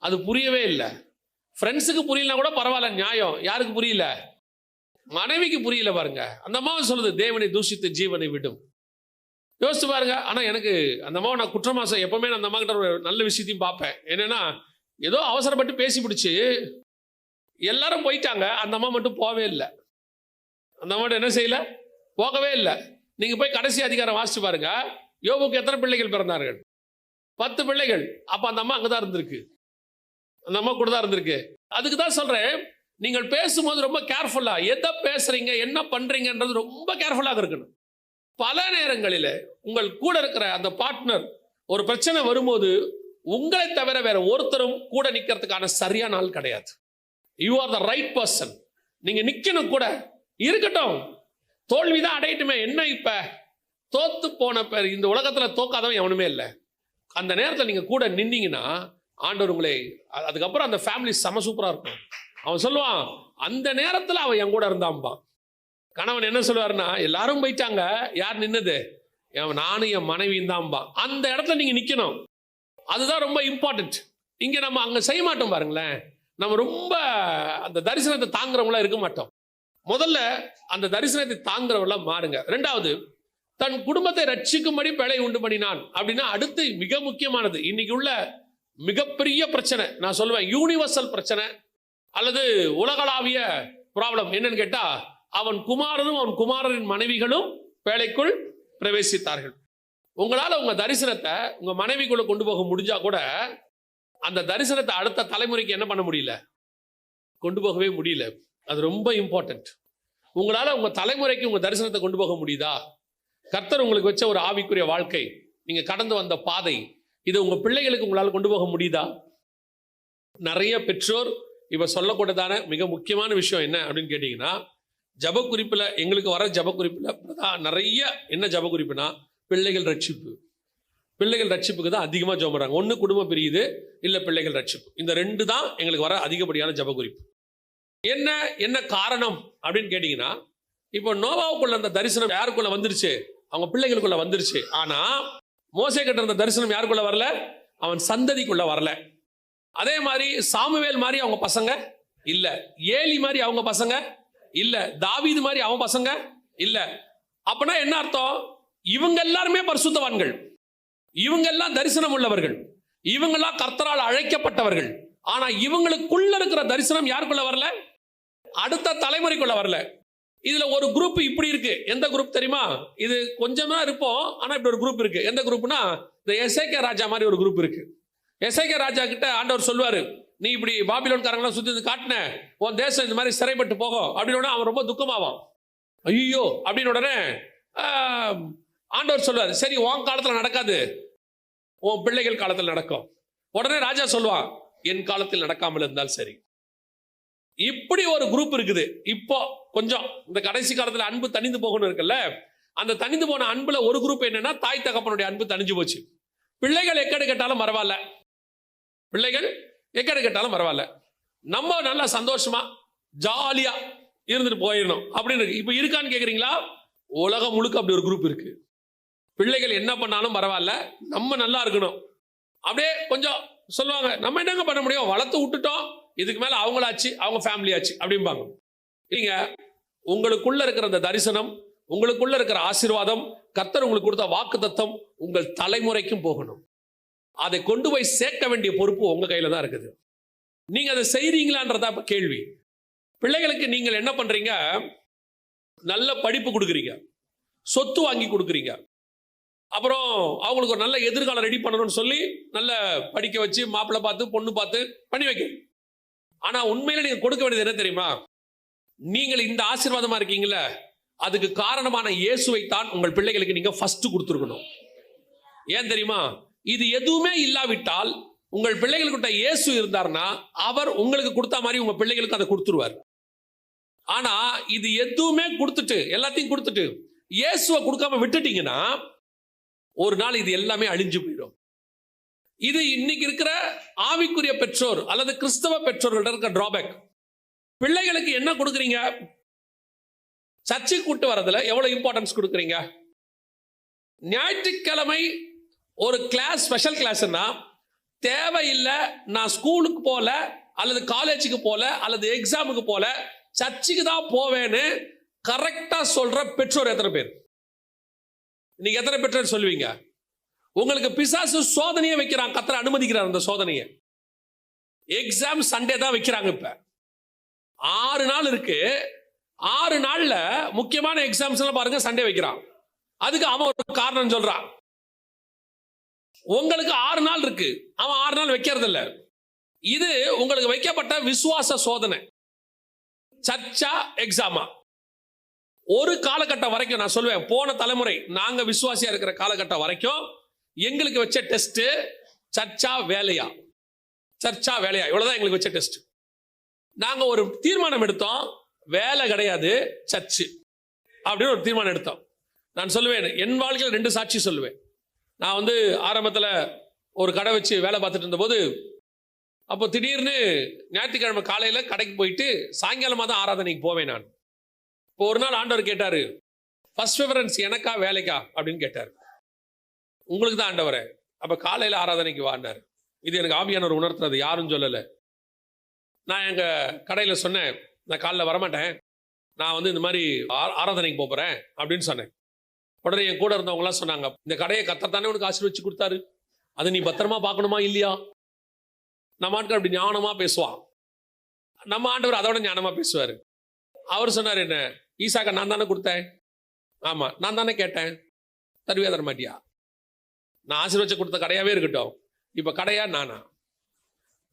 அது புரியவே இல்லை. ஃப்ரெண்ட்ஸுக்கு புரியலனா கூட பரவாயில்ல, நியாயம். யாருக்கு புரியல? மனைவிக்கு புரியல. பாருங்க, அந்த அம்மாவை சொல்லுது, தேவனை தூஷித்து ஜீவனை விடும். யோசிச்சு பாருங்க. ஆனா எனக்கு அந்த அம்மாவை நான் குற்றமாசம் எப்பவுமே அந்த அம்மா கிட்ட ஒரு நல்ல விஷயத்தையும் பார்ப்பேன். என்னன்னா, ஏதோ அவசரப்பட்டு பேசி பிடிச்சு எல்லாரும் போயிட்டாங்க, அந்த அம்மா மட்டும் போகவே இல்லை. அந்த அம்மா என்ன செய்யல, போகவே இல்லை. நீங்க போய் கடைசி அதிகாரம் வாசிச்சு பாருங்க. யோபுக்கு எத்தனை பிள்ளைகள் பிறந்தார்கள்? 10 பிள்ளைகள். அப்ப அந்த அம்மா அங்கதான் இருந்திருக்கு, அந்த அம்மா கூட தான் இருந்திருக்கு. அதுக்கு தான் சொல்றேன், நீங்கள் பேசும்போது ரொம்ப கேர்ஃபுல்லா எதை பேசுறீங்க, என்ன பண்றீங்கன்றது ரொம்ப கேர்ஃபுல்லாக இருக்கணும். பல நேரங்களில் உங்கள் கூட இருக்கிற அந்த பார்ட்னர் ஒரு பிரச்சனை வரும்போது உங்களை தவிர வேற ஒருத்தரும் கூட நிக்கிறதுக்கான சரியான ஆள் கிடையாது. You are the right person. நீங்க நிக்கணும், கூட இருக்கட்டும். தோல்விதான் அடையட்டுமே, என்ன இப்ப தோத்து போன பேர் இந்த உலகத்துல தோக்காதவன் எவனுமே இல்லை. அந்த நேரத்தில் நீங்க கூட நின்னீங்கன்னா ஆண்டவர் உங்களை, அதுக்கப்புறம் அந்த ஃபேமிலி செம சூப்பரா இருக்கும். அவன் சொல்லுவான், அந்த நேரத்தில் அவன் என் கூட இருந்தான்பான். கணவன் என்ன சொல்லுவாருன்னா, எல்லாரும் போயிட்டாங்க, யார் நின்னது? நானும் என் மனைவியும் தான்பான். அந்த இடத்துல நீங்க நிக்கணும். அதுதான் ரொம்ப இம்பார்ட்டன்ட். இங்க நம்ம அங்க செய்ய மாட்டோம் பாருங்களேன். நம்ம ரொம்ப அந்த தரிசனத்தை தாங்குறவங்களா இருக்க மாட்டோம். முதல்ல அந்த தரிசனத்தை தாங்குறவங்களா மாறுங்க. ரெண்டாவது, தன் குடும்பத்தை ரட்சிக்கும்படி பிழை உண்டு பண்ணினான் அப்படின்னா அடுத்து மிக முக்கியமானது, இன்னைக்கு உள்ள மிகப்பெரிய பிரச்சனை, நான் சொல்லுவேன் யூனிவர்சல் பிரச்சனை அல்லது உலகளாவிய ப்ராப்ளம் என்னன்னு கேட்டா, அவன் குமாரனும் அவன் குமாரரின் மனைவிகளும் பேழைக்குள் பிரவேசித்தார்கள். உங்களால உங்க தரிசனத்தை உங்க மனைவிக்குள்ள கொண்டு போக முடிஞ்சா கூட அந்த தரிசனத்தை அடுத்த தலைமுறைக்கு என்ன பண்ண முடியல, கொண்டு போகவே முடியல. அது ரொம்ப இம்பார்ட்டன்ட். உங்களால உங்க தலைமுறைக்கு உங்க தரிசனத்தை கொண்டு போக முடியுதா? கர்த்தர் உங்களுக்கு வச்ச ஒரு ஆவிக்குரிய வாழ்க்கை, நீங்க கடந்து வந்த பாதை, இதை உங்க பிள்ளைகளுக்கு உங்களால் கொண்டு போக முடியுதா? நிறைய பெற்றோர் இப்ப சொல்லக்கூடதான மிக முக்கியமான விஷயம் என்ன அப்படின்னு கேட்டீங்கன்னா, ஜப குறிப்புல எங்களுக்கு வர ஜப குறிப்புல நிறைய என்ன ஜப குறிப்புனா, பிள்ளைகள் ரட்சிப்பு. பிள்ளைகள் ரட்சிப்புக்கு தான் அதிகமா ஜெபம் பண்றாங்க. ஒண்ணு குடும்பம் பிரியுது, இல்ல பிள்ளைகள் ரட்சிப்பு. இந்த ரெண்டு தான் எங்களுக்கு வர அதிகப்படியான ஜப குறிப்பு. என்ன காரணம் அப்படின்னு கேட்டீங்கன்னா, இப்போ நோவாவுக்குள்ள அந்த தரிசனம் யாருக்குள்ள வந்துருச்சு? அவங்க பிள்ளைகளுக்குள்ள வந்துருச்சு. ஆனா மோசே கிட்ட இருந்த தரிசனம் யாருக்குள்ள வரல? அவன் சந்ததிக்குள்ள வரல. அதே மாதிரி சாமுவேல் மாதிரி அவங்க பசங்க இல்ல, ஏலி மாதிரி அவங்க பசங்க இல்ல, தாவீது மாதிரி அவன் பசங்க இல்ல. அப்பனா என்ன அர்த்தம்? இவங்க எல்லாருமே பரிசுத்தவான்கள், இவங்க எல்லாம் தரிசனம் உள்ளவர்கள், இவங்கெல்லாம் கர்த்தரால் அழைக்கப்பட்டவர்கள். ஆனா இவங்களுக்குள்ள இருக்கிற தரிசனம் யாருக்குள்ள வரல? அடுத்த தலைமுறைக்குள்ள வரல. இதுல ஒரு குரூப் இப்படி இருக்கு. எந்த குரூப் தெரியுமா? இது கொஞ்சமா இருப்போம், ஆனா இப்படி ஒரு குரூப் இருக்கு. எந்த குரூப்னா, இந்த எசேக்கியா ராஜா மாதிரி ஒரு குரூப் இருக்கு. எசேக்கியா ராஜா கிட்ட ஆண்டவர் சொல்லுவாரு, நீ இப்படி பாபிலோன்காரங்களாம் சுத்தி காட்டின, உன் தேசம் இந்த மாதிரி சிறைப்பட்டு போகும் அப்படின்னு. அவன் ரொம்ப துக்கமாவான். ஐயோ அப்படின்னு உடனே ஆண்டவர் சொல்லுவாரு, சரி உன் காலத்துல நடக்காது, உன் பிள்ளைகள் காலத்தில் நடக்கும். உடனே ராஜா சொல்லுவான், என் காலத்தில் நடக்காமல் இருந்தால் சரி. இப்படி ஒரு குரூப் இருக்குது. இப்போ கொஞ்சம் இந்த கடைசி காலத்துல அன்பு தனிந்து போகணும் இருக்குல்ல, அந்த தனிந்து போன அன்புல ஒரு குரூப் என்னன்னா, தாய் தகப்பனுடைய அன்பு தனிஞ்சு போச்சு. பிள்ளைகள் எக்கடு கேட்டாலும் பரவாயில்ல, பிள்ளைகள் எக்கடு கேட்டாலும் பரவாயில்ல, நம்ம நல்லா சந்தோஷமா ஜாலியா இருந்துட்டு போயிடணும் அப்படின்னு இருக்கு. இப்ப இருக்கான்னு கேக்குறீங்களா? உலகம் முழுக்க அப்படி ஒரு குரூப் இருக்கு. பிள்ளைகள் என்ன பண்ணாலும் பரவாயில்ல, நம்ம நல்லா இருக்கணும். அப்படியே கொஞ்சம் சொல்லுவாங்க, நம்ம என்னங்க பண்ண முடியும், வளர்த்து விட்டுட்டோம், இதுக்கு மேல அவங்களாச்சு, அவங்க ஃபேமிலி ஆச்சு அப்படிம்பாங்க. இல்லைங்க, உங்களுக்குள்ள இருக்கிற அந்த தரிசனம், உங்களுக்குள்ள இருக்கிற ஆசீர்வாதம், கர்த்தர் உங்களுக்கு கொடுத்த வாக்குத்தத்தம் உங்கள் தலைமுறைக்கும் போகணும். அதை கொண்டு போய் சேர்க்க வேண்டிய பொறுப்பு உங்க கையில தான் இருக்குது. நீங்க அதை செய்றீங்களான்றதா இப்ப கேள்வி. பிள்ளைகளுக்கு நீங்கள் என்ன பண்றீங்க? நல்ல படிப்பு கொடுக்குறீங்க, சொத்து வாங்கி கொடுக்குறீங்க, அப்புறம் அவங்களுக்கு ஒரு நல்ல எதிர்காலம் ரெடி பண்ணணும்னு சொல்லி நல்ல படிக்க வச்சு மாப்பிள்ளை பார்த்து பொண்ணு பார்த்து பண்ணி வைக்க. ஆனா உண்மையில நீங்க கொடுக்க வேண்டியது என்ன தெரியுமா? நீங்கள் இந்த ஆசீர்வாதமா இருக்கீங்களா, அதுக்கு காரணமான இயேசுவை தான் உங்கள் பிள்ளைகளுக்கு நீங்க ஃபர்ஸ்ட் கொடுத்துருக்கணும். ஏன் தெரியுமா? இது எதுவுமே இல்லாவிட்டால் உங்கள் பிள்ளைகளுக்கிட்ட இயேசு இருந்தார்னா அவர் உங்களுக்கு கொடுத்த மாதிரி உங்க பிள்ளைகளுக்கு அதை கொடுத்துருவார். ஆனா இது எதுவுமே கொடுத்துட்டு, எல்லாத்தையும் கொடுத்துட்டு இயேசுவை கொடுக்காம விட்டுட்டீங்கன்னா ஒரு நாள் இது எல்லாமே அழிஞ்சு போயிடும். இது இன்னைக்கு இருக்கிற ஆவிக்குரிய பெற்றோர் அல்லது கிறிஸ்தவ பெற்றோர்கள்ட்ட இருக்க டிராபேக். பிள்ளைகளுக்கு என்ன கொடுக்குறீங்க? சர்ச்சை கூட்டு வரதுல எவ்வளவு இம்பார்ட்டன்ஸ் கொடுக்குறீங்க? ஞாயிற்றுக்கிழமை ஒரு கிளாஸ், ஸ்பெஷல் கிளாஸ்னா தேவையில்லை, நான் ஸ்கூலுக்கு போல அல்லது காலேஜுக்கு போல அல்லது எக்ஸாமுக்கு போல சர்ச்சுக்கு தான் போவேன்னு கரெக்டா சொல்ற பெற்றோர் எத்தனை பேர்? நீங்க எத்தனை பெற்றோர் சொல்லுவீங்க? உங்களுக்கு பிசாசு சோதனையே வைக்கிறான், கர்த்தர் அனுமதிக்கிறார் அந்த சோதனையை. எக்ஸாம் சண்டே தான் வைக்கிறாங்க. இப்ப 6 நாள் இருக்கு, 6 நாள்ல முக்கியமான எக்ஸாம்ஸ் எல்லாம் பாருங்க சண்டே வைக்கிறான். அதுக்கு அவன் ஒரு காரணம் சொல்றான். உங்களுக்கு 6 நாள் இருக்கு, அவன் 6 நாள் வைக்கிறது இல்ல. இது உங்களுக்கு வைக்கப்பட்ட விசுவாச சோதனை. சர்ச்சா எக்ஸாமா? ஒரு காலகட்டம் வரைக்கும் நான் சொல்லுவேன், போன தலைமுறை நாங்க விசுவாசியா இருக்கிற காலகட்டம் வரைக்கும் எங்களுக்கு வச்ச டெஸ்ட் சர்ச்சா வேலையா, சர்ச்சா வேலையா, இவ்வளவுதான் எங்களுக்கு வச்ச டெஸ்ட். நாங்க ஒரு தீர்மானம் எடுத்தோம், வேலை கிடையாது சர்ச்சு அப்படின்னு ஒரு தீர்மானம் எடுத்தோம். நான் சொல்லுவேன், என் வாழ்க்கையில் 2 சாட்சி சொல்லுவேன். நான் வந்து ஆரம்பத்தில் ஒரு கடை வச்சு வேலை பார்த்துட்டு இருந்தபோது, அப்போ திடீர்னு ஞாயிற்றுக்கிழமை காலையில் கடைக்கு போயிட்டு சாயங்காலமாக தான் ஆராதனைக்கு போவேன் நான். இப்போ ஒரு நாள் ஆண்டவர் கேட்டார், ஃபர்ஸ்ட் ப்ரிஃபரன்ஸ் எனக்கா வேலைக்கா அப்படின்னு கேட்டார். உங்களுக்கு தான் ஆண்டவரே, அப்போ காலையில் ஆராதனைக்கு வாண்டார். இது எனக்கு ஆவியானவர் உணர்த்துறது, யாரும் சொல்லலை. நான் எங்கள் கடையில் சொன்னேன், நான் காலைல வரமாட்டேன், நான் வந்து இந்த மாதிரி ஆராதனைக்கு போகிறேன் அப்படின்னு சொன்னேன். உடனே என் கூட இருந்தவங்களாம் சொன்னாங்க, இந்த கடையை கர்த்தர் தானே உனக்கு ஆசீர்வதிச்சு கொடுத்தாரு, அதை நீ பத்திரமா பார்க்கணுமா இல்லையா? நம்ம ஆட்கள் அப்படி ஞானமாக பேசுவான், நம்ம ஆண்டவர் அதோட ஞானமாக பேசுவார். அவர் சொன்னார், என்ன ஈசாக்கை நான் தானே கொடுத்தேன், ஆமாம் நான் தானே கேட்டேன், தருவியா தர மாட்டியா? நான் ஆசீர்வதிச்சு கொடுத்த கடையாகவே இருக்கட்டும், இப்போ கடையா நானா?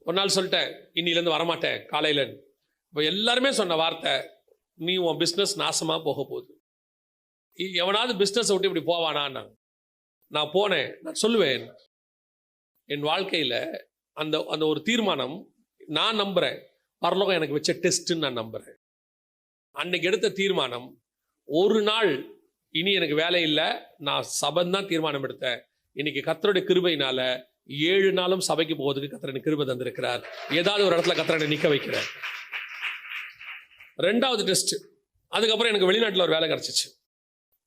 ஒரு நாள் சொல்லிட்டேன், இன்னிலேருந்து வரமாட்டேன் காலையில். இப்போ எல்லாருமே சொன்ன வார்த்தை, நீ உன் பிஸ்னஸ் நாசமாக போக போகுது. எவனாவது பிஸ்னஸை விட்டு இப்படி போவானா? நான் போனேன். நான் சொல்லுவேன், என் வாழ்க்கையில் அந்த அந்த ஒரு தீர்மானம் நான் நம்புகிறேன், பரலோகம் எனக்கு வச்ச டெஸ்ட்டுன்னு நான் நம்புகிறேன். அன்னைக்கு எடுத்த தீர்மானம், ஒரு நாள் இனி எனக்கு வேலை இல்லை, நான் சபைதான் தீர்மானம் எடுத்தேன். இன்னைக்கு கர்த்தருடைய கிருபையினால 7 நாளும் சபைக்கு போவதுக்கு கர்த்தர் எனக்கு கிருபை தந்திருக்கிறார். ஏதாவது ஒரு இடத்துல கர்த்தரை நிற்க வைக்கிறார். 2வது டெஸ்ட். அதுக்கப்புறம் எனக்கு வெளிநாட்டில் ஒரு வேலை கிடச்சிச்சு.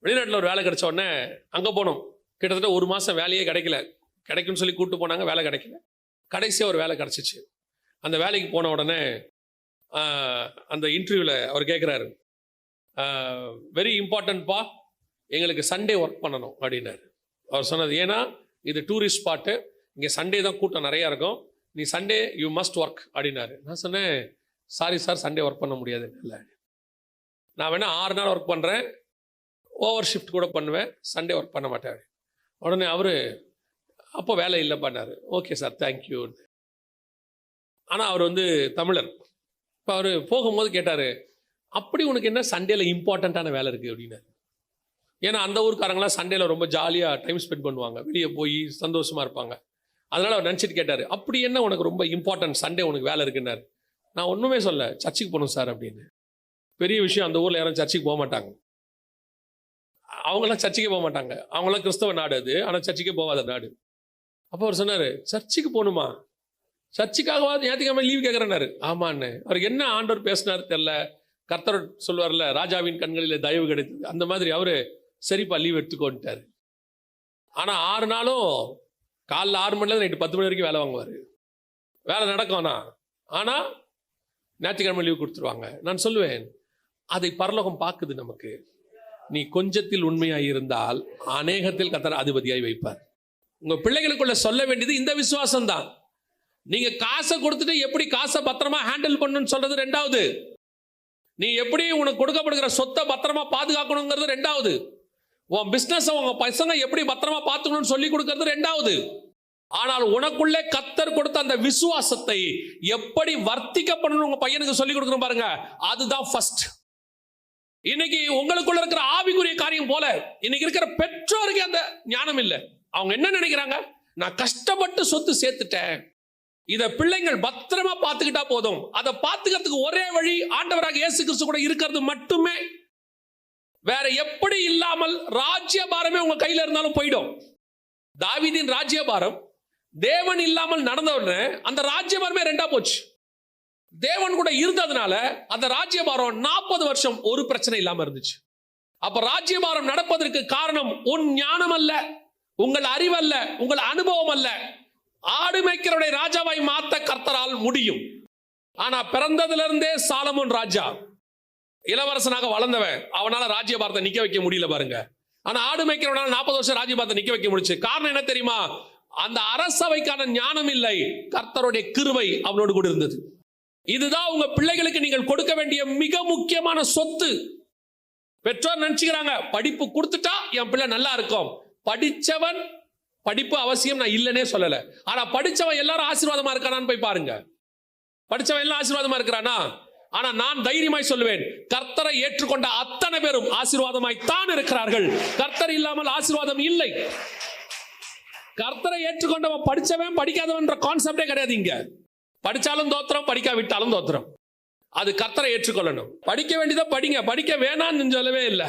வெளிநாட்டில் ஒரு வேலை கிடைச்ச உடனே அங்கே போனோம். கிட்டத்தட்ட 1 மாதம் வேலையே கிடைக்கல. கிடைக்குன்னு சொல்லி கூப்பிட்டு போனாங்க, வேலை கிடைக்கல. கடைசியாக ஒரு வேலை கிடச்சிச்சு. அந்த வேலைக்கு போன உடனே அந்த இன்டர்வியூவில் அவர் கேட்குறாரு, வெரி இம்பார்ட்டன்ட்பா, எங்களுக்கு சண்டே ஒர்க் பண்ணணும் அப்படின்னாரு. அவர் சொன்னது, ஏன்னா இது டூரிஸ்ட் ஸ்பாட்டு, இங்கே சண்டே தான் கூட்டம் நிறையா இருக்கும், நீ சண்டே யூ மஸ்ட் ஒர்க் அப்படின்னாரு. நான் சொன்னேன், சாரி சார், சண்டே ஒர்க் பண்ண முடியாது, இல்லை நான் வேணா 6 நாள் ஒர்க் பண்ணுறேன், ஓவர் ஷிஃப்ட் கூட பண்ணுவேன், சண்டே ஒர்க் பண்ண மாட்டேன். உடனே அவர், அப்போ வேலை இல்லை பண்ணார். Okay sir, thank you. ஆனால் அவர் வந்து தமிழர். இப்போ அவர் போகும்போது கேட்டார், அப்படி உனக்கு என்ன சண்டேல இம்பார்ட்டண்ட்டான வேலை இருக்குது அப்படின்னாரு. ஏன்னா அந்த ஊருக்காரங்களாம் சண்டேல ரொம்ப ஜாலியாக டைம் ஸ்பெண்ட் பண்ணுவாங்க, வெளியே போய் சந்தோஷமாக இருப்பாங்க. அதனால் அவர் நினச்சிட்டு கேட்டார், அப்படி என்ன உனக்கு ரொம்ப இம்பார்ட்டன்ட் சண்டே உனக்கு வேலை இருக்குன்னாரு. நான் ஒன்றுமே சொல்ல, சர்ச்சுக்கு போகணும் சார் அப்படின்னு. பெரிய விஷயம், அந்த ஊரில் யாரும் சர்ச்சுக்கு போக மாட்டாங்க, அவங்களாம் சர்ச்சுக்கே போக மாட்டாங்க. அவங்களாம் கிறிஸ்தவ நாடு அது, ஆனால் சர்ச்சுக்கே போகாத நாடு. அப்போ அவர் சொன்னார், சர்ச்சுக்கு போகணுமா, சர்ச்சுக்காகவாது ஞாயிற்றுக்கிழமை லீவ் கேட்குறேன்னாரு. ஆமான்னு. அவருக்கு என்ன ஆண்டவர் பேசினார் தெரில. கர்த்தர் சொல்லுவார்ல, ராஜாவின் கண்களில் தயவு கிடைத்தது, அந்த மாதிரி அவர் சரிப்பா லீவ் எடுத்துக்கோன்ட்டார். ஆனால் 6 நாளும் காலைல 6 மணிலேருந்து நைட்டு 10 மணி வரைக்கும் வேலை வாங்குவார். வேலை நடக்கும்னா, ஆனால் ஞாயிற்றுக்கிழமை லீவ் கொடுத்துருவாங்க. நான் சொல்லுவேன், அதை பரலோகம் பார்க்குது நமக்கு. நீ கொஞ்சத்தில் உண்மையாய் இருந்தால் அநேகத்தில் கர்த்தர் அதிபதியாய் வைப்பார். உங்க பிள்ளைகளுக்குள்ள சொல்ல வேண்டியது இந்த விசுவாசம் தான். நீங்க காசை கொடுத்துட்டு எப்படி காசை பத்திரமா ஹேண்டில் பண்ணணும்னு சொல்றது 2வது. நீ எப்படி உனக்கு கொடுக்கப்படுகிற சொத்தை பத்திரமா பாதுகாக்கணுங்கிறது 2வது. உன் பிசினஸ் உங்க பசங்க எப்படி பத்திரமா பார்த்துக்கணும்னு சொல்லி கொடுக்கறது 2வது. ஆனால் உனக்குள்ளே கர்த்தர் கொடுத்த அந்த விசுவாசத்தை எப்படி வர்த்திக்கப்படணும் உங்க பையனுக்கு சொல்லி கொடுக்கணும் பாருங்க, அதுதான் ஃபர்ஸ்ட். இன்னைக்கு உங்களுக்குள்ள இருக்கிற ஆவிக்குரிய காரியம் போல இன்னைக்கு இருக்கிற பெற்றோருக்கு அந்த ஞானம் இல்லை. அவங்க என்ன நினைக்கிறாங்க, நான் கஷ்டப்பட்டு சொத்து சேர்த்துட்டேன், இத பிள்ளைங்கள் பத்திரமா பார்த்துக்கிட்டா போதும். அதை பார்த்துக்கிறதுக்கு ஒரே வழி ஆண்டவராக இயேசு கிறிஸ்து கூட இருக்கிறது மட்டுமே. வேற எப்படி இல்லாமல் ராஜ்யபாரமே உங்க கையில இருந்தாலும் போயிடும். தாவீதின் ராஜ்யபாரம் தேவன் இல்லாமல் நடந்த உடனே அந்த ராஜ்யபாரமே 2ஆ போச்சு. தேவன் கூட இருந்ததுனால அந்த ராஜ்யபாரம் 40 வருஷம் ஒரு பிரச்சனை இல்லாம இருந்துச்சு. அப்ப ராஜ்யபாரம் நடப்பதற்கு காரணம் உன் ஞானம் அல்ல, உங்கள் அறிவல்ல, உங்கள் அனுபவம் அல்ல. ஆடு மேய்க்கிறவனை ராஜாவாய் மாத்த கர்த்தரால் முடியும். ஆனா பிறந்ததிலிருந்தே சாலமோன் ராஜா, இளவரசனாக வளர்ந்தவன், அவனால ராஜ்யபாரத்தை நிக்க வைக்க முடியல பாருங்க. ஆனா ஆடு மேய்க்கிறவனால 40 வருஷம் ராஜ்யபாரத்தை நிக்க வைக்க முடிச்சு. காரணம் என்ன தெரியுமா? அந்த அரசவைக்கான ஞானம் இல்லை, கர்த்தருடைய கிருபை அவனோடு கூட இருந்தது. இதுதான் உங்க பிள்ளைகளுக்கு நீங்கள் கொடுக்க வேண்டிய மிக முக்கியமான சொத்து. பெற்றோர் நினைச்சுக்கிறாங்க, படிப்பு கொடுத்துட்டா என் பிள்ளை நல்லா இருக்கும். படிச்சவன், படிப்பு அவசியம் நான் இல்லைன்னே சொல்லல, ஆனா படிச்சவன் எல்லாரும் ஆசீர்வாதமா இருக்கானான்னு போய் பாருங்க. படிச்சவன் எல்லாம் ஆசீர்வாதமா இருக்கிறானா? ஆனா நான் தைரியமாய் சொல்லுவேன், கர்த்தரை ஏற்றுக்கொண்ட அத்தனை பேரும் ஆசீர்வாதமாய் தான் இருக்கிறார்கள். கர்த்தர் இல்லாமல் ஆசீர்வாதம் இல்லை. கர்த்தரை ஏற்றுக்கொண்டவன் படிச்சவன் படிக்காதவன்ற கான்செப்டே கிடையாது. இங்க படிச்சாலும் தோத்திரம், படிக்காவிட்டாலும் தோத்திரம். அது கர்த்தரை ஏற்றுக்கொள்ளணும். படிக்க வேண்டியதை படிங்க, படிக்க வேணாம்னு சொல்லவே இல்லை.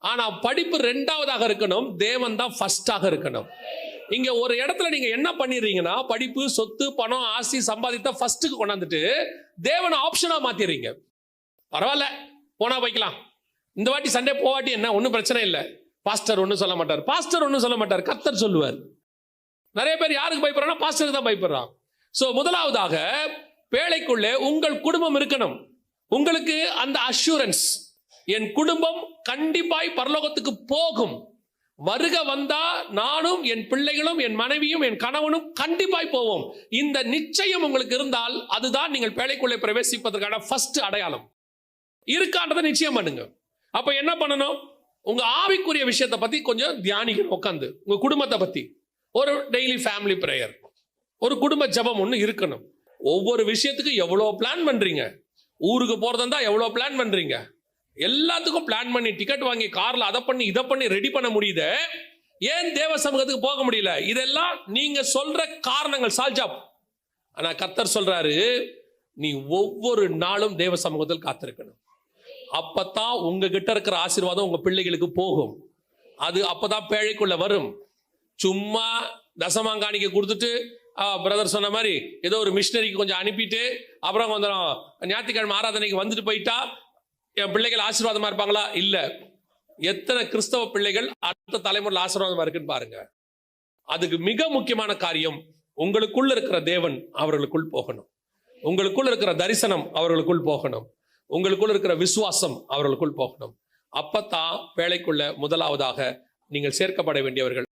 ஆனா படிப்பு 2வதாக இருக்கணும், தேவன் தான் ஃபர்ஸ்டாக இருக்கணும். இங்க ஒரு இடத்துல நீங்க என்ன பண்ணிடுறீங்கன்னா, படிப்பு, சொத்து, பணம், ஆசி சம்பாதித்த ஃபர்ஸ்ட்டுக்கு கொண்டாந்துட்டு தேவனை ஆப்ஷனா மாத்திடுறீங்க. பரவாயில்ல, போனா போய்க்கலாம், இந்த வாட்டி சண்டே போவாட்டி என்ன, ஒன்றும் பிரச்சனை இல்லை. பாஸ்டர் ஒன்றும் சொல்ல மாட்டார், பாஸ்டர் ஒன்றும் சொல்ல மாட்டார், கர்த்தர் சொல்லுவார். நிறைய பேர் யாருக்கு பயப்படுறாங்கன்னா பாஸ்டருக்கு தான் பயப்படுறான். சோ முதலாவதாக பேழைக்குள்ளே உங்கள் குடும்பம் இருக்கணும். உங்களுக்கு அந்த அஷூரன்ஸ், என் குடும்பம் கண்டிப்பாய் பரலோகத்துக்கு போகும். வருக வந்தா நானும் என் பிள்ளைகளும் என் மனைவியும் என் கணவனும் கண்டிப்பாய் போவோம். இந்த நிச்சயம் உங்களுக்கு இருந்தால் அதுதான் நீங்கள் பேழைக்குள்ளே பிரவேசிப்பதற்கான ஃபர்ஸ்ட் அடையாளம். இருக்கான்றதை நிச்சயம் பண்ணுங்க. அப்ப என்ன பண்ணணும்? உங்க ஆவிக்குரிய விஷயத்தை பத்தி கொஞ்சம் தியானிக்கணும். உட்காந்து உங்க குடும்பத்தை பத்தி ஒரு டெய்லி ஃபேமிலி பிரேயர், ஒரு குடும்ப ஜெபம் ஒன்று இருக்கணும். ஒவ்வொரு விஷயத்துக்கு எவ்வளோ பிளான் பண்றீங்க? ஊருக்கு போறதா எவ்வளோ பிளான் பண்றீங்க? எல்லாத்துக்கும் பிளான் பண்ணி டிக்கெட் வாங்கி கார்ல அதை பண்ணி இதை பண்ணி ரெடி பண்ண முடியுது. ஏன் தேவ சமூகத்துக்கு போக முடியல? இதெல்லாம் நீங்க சொல்ற காரணங்கள் சால்ஜாப். ஆனா கர்த்தர் சொல்றாரு, நீ ஒவ்வொரு நாளும் தேவ சமூகத்தில் காத்திருக்கணும். அப்பதான் உங்ககிட்ட இருக்கிற ஆசீர்வாதம் உங்க பிள்ளைகளுக்கு போகும். அது அப்பதான் பேழைக்குள்ள வரும். சும்மா தசமாங்காணிக்க கொடுத்துட்டு பிரதர் சொன்ன மாதிரி ஏதோ ஒரு மிஷினரிக்கு கொஞ்சம் அனுப்பிட்டு அப்புறம் கொஞ்சம் ஞாயிற்றுக்கிழமை ஆராதனைக்கு வந்துட்டு போயிட்டா என் பிள்ளைகள் ஆசீர்வாதமா இருப்பாங்களா? இல்ல. எத்தனை கிறிஸ்தவ பிள்ளைகள் அடுத்த தலைமுறையில் ஆசீர்வாதமா இருக்குன்னு பாருங்க. அதுக்கு மிக முக்கியமான காரியம், உங்களுக்குள்ள இருக்கிற தேவன் அவர்களுக்குள் போகணும். உங்களுக்குள் இருக்கிற தரிசனம் அவர்களுக்குள் போகணும். உங்களுக்குள் இருக்கிற விசுவாசம் அவர்களுக்குள் போகணும். அப்பத்தான் பேழைக்குள்ள முதலாவதாக நீங்கள் சேர்க்கப்பட வேண்டியவர்கள்.